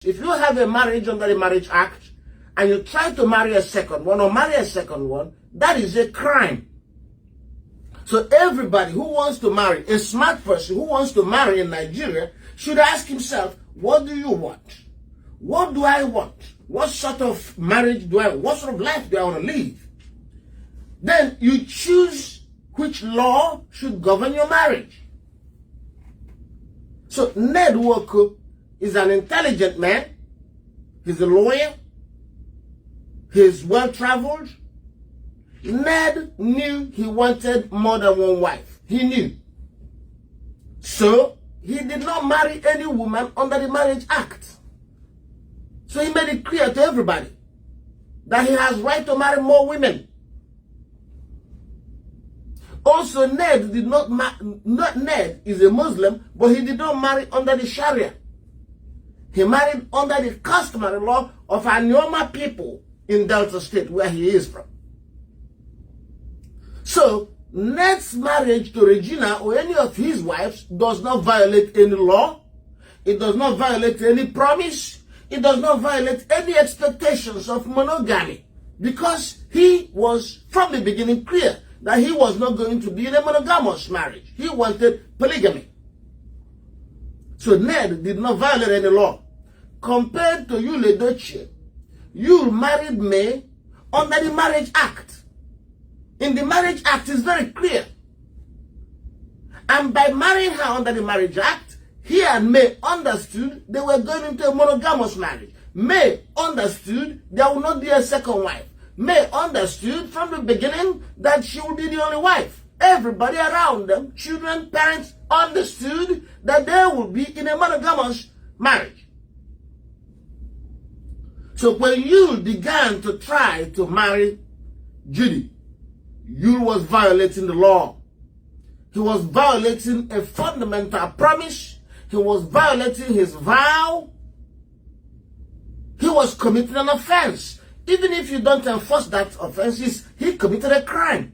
If you have a marriage under the Marriage Act and you try to marry a second one or marry a second one, that is a crime. So everybody who wants to marry, a smart person who wants to marry in Nigeria, should ask himself, what do you want? What do I want? What sort of marriage do I want? What sort of life do I want to live? Then you choose which law should govern your marriage. So Ned Walker is an intelligent man. He's a lawyer. He's well-traveled. Ned knew he wanted more than one wife. He knew. So he did not marry any woman under the Marriage Act. So he made it clear to everybody that he has right to marry more women. Also, Ned did not Ned is a Muslim, but he did not marry under the Sharia. He married under the customary law of Anyoma people in Delta State, where he is from. So, Ned's marriage to Regina or any of his wives does not violate any law. It does not violate any promise. It does not violate any expectations of monogamy, because he was from the beginning clear that he was not going to be in a monogamous marriage. He wanted polygamy. So Ned did not violate any law. Compared to you, edocie, you married me under the Marriage Act. In the Marriage Act, it's very clear. And by marrying her under the Marriage Act, he and May understood they were going into a monogamous marriage. May understood there would not be a second wife. May understood from the beginning that she would be the only wife. Everybody around them, children, parents, understood that they would be in a monogamous marriage. So when Yul began to try to marry Judy, Yul was violating the law. He was violating a fundamental promise. He was violating his vow. He was committing an offense. Even if you don't enforce that offense, he committed a crime.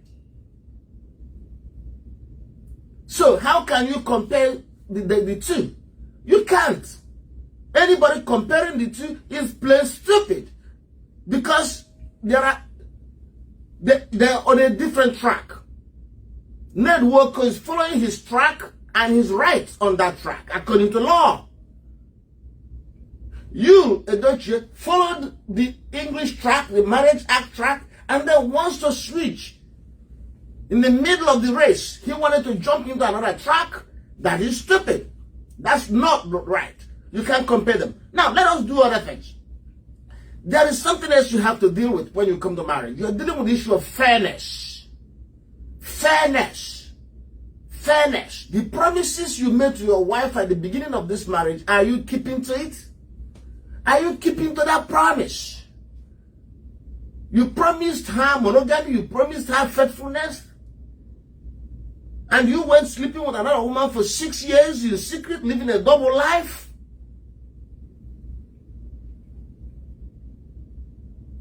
So how can you compare the two? You can't. Anybody comparing the two is plain stupid, because they're on a different track. Ned Walker is following his track and his rights on that track according to law. You, edocie, followed the English track, the Marriage Act track, and then wants to switch. In the middle of the race, he wanted to jump into another track. That is stupid. That's not right. You can't compare them. Now, let us do other things. There is something else you have to deal with when you come to marriage. You're dealing with the issue of fairness. Fairness. Fairness. The promises you made to your wife at the beginning of this marriage, are you keeping to it? Are you keeping to that promise? You promised her monogamy, you promised her faithfulness, and you went sleeping with another woman for 6 years in secret, living a double life?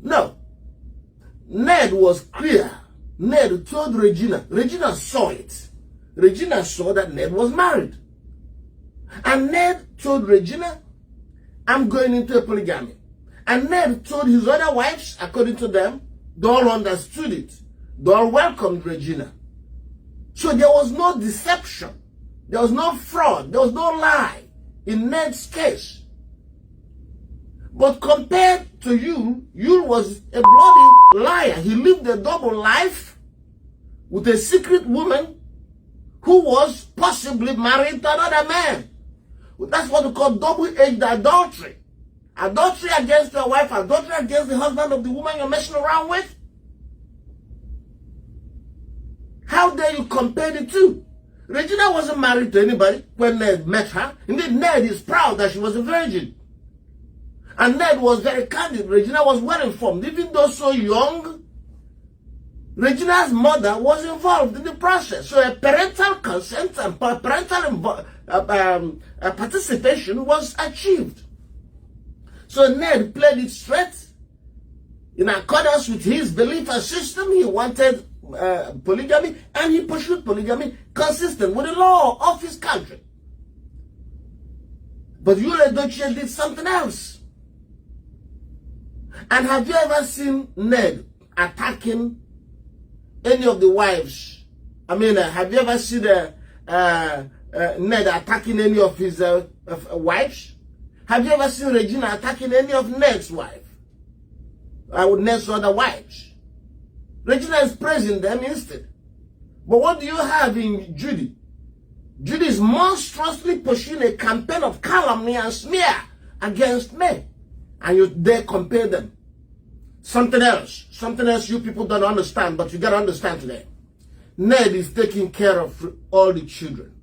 No. Ned was clear. Ned told Regina. Regina saw it. Regina saw that Ned was married. And Ned told Regina, I'm going into a polygamy. And Ned told his other wives, according to them, they all understood it. They all welcomed Regina. So there was no deception. There was no fraud. There was no lie in Ned's case. But compared to Yul was a bloody liar. He lived a double life with a secret woman who was possibly married to another man. That's what we call double-edged adultery. Adultery against your wife, adultery against the husband of the woman you're messing around with. How dare you compare the two? Regina wasn't married to anybody when Ned met her. Indeed, Ned is proud that she was a virgin. And Ned was very candid. Regina was well informed. Even though so young, Regina's mother was involved in the process. So a parental consent and parental participation was achieved. So Ned played it straight. In accordance with his belief system, he wanted polygamy, and he pursued polygamy consistent with the law of his country. But Yul edocie did something else. And have you ever seen Ned attacking any of the wives? I mean, have you ever seen Ned attacking any of his wives? Have you ever seen Regina attacking any of Ned's wives? Ned's other wives? Regina is praising them instead. But what do you have in Judy? Judy is monstrously pursuing a campaign of calumny and smear against me. And you dare compare them. Something else you people don't understand, but you got to understand today. Ned is taking care of all the children,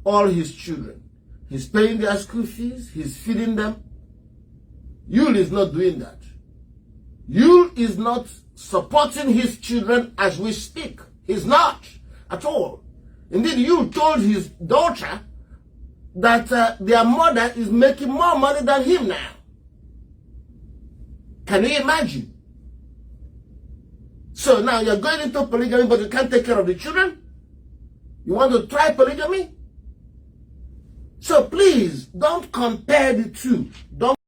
all his children. He's paying their school fees, he's feeding them. Yul is not doing that. Yul is not supporting his children as we speak. He's not at all. Indeed, Yul told his daughter that their mother is making more money than him now. Can you imagine? So now you're going into polygamy, but you can't take care of the children? You want to try polygamy? So please, don't compare the two. Don't